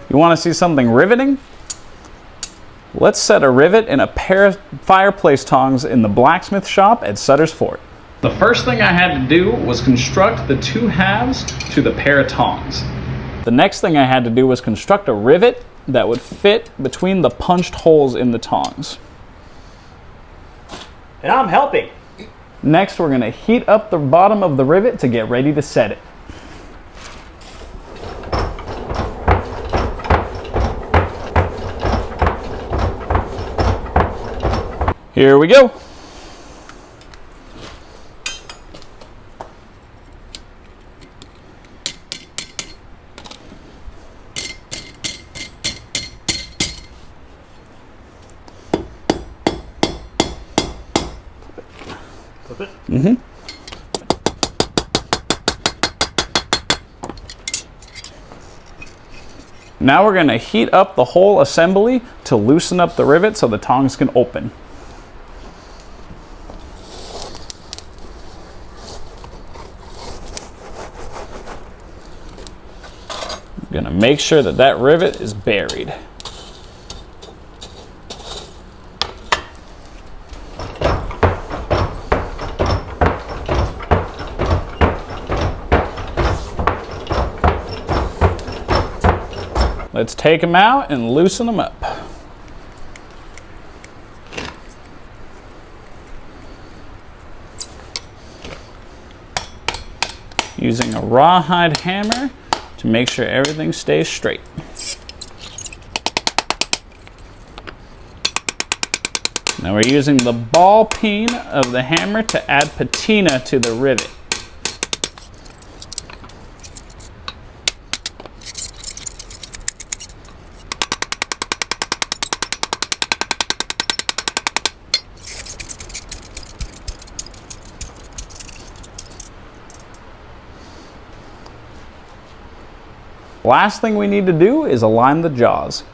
You want to see something riveting? Let's set a rivet in a pair of fireplace tongs in the blacksmith shop at Sutter's Fort. The first thing I had to do was construct the two halves to the pair of tongs. The next thing I had to do was construct a rivet that would fit between the punched holes in the tongs. And I'm helping. Next, we're going to heat up the bottom of the rivet to get ready to set it. Here we go. Flip it. Mm-hmm. Now we're going to heat up the whole assembly to loosen up the rivet so the tongs can open. I'm going to make sure that that rivet is buried. Let's take them out and loosen them up. Using a rawhide hammer to make sure everything stays straight. Now we're using the ball peen of the hammer to add patina to the rivet. Last thing we need to do is align the jaws.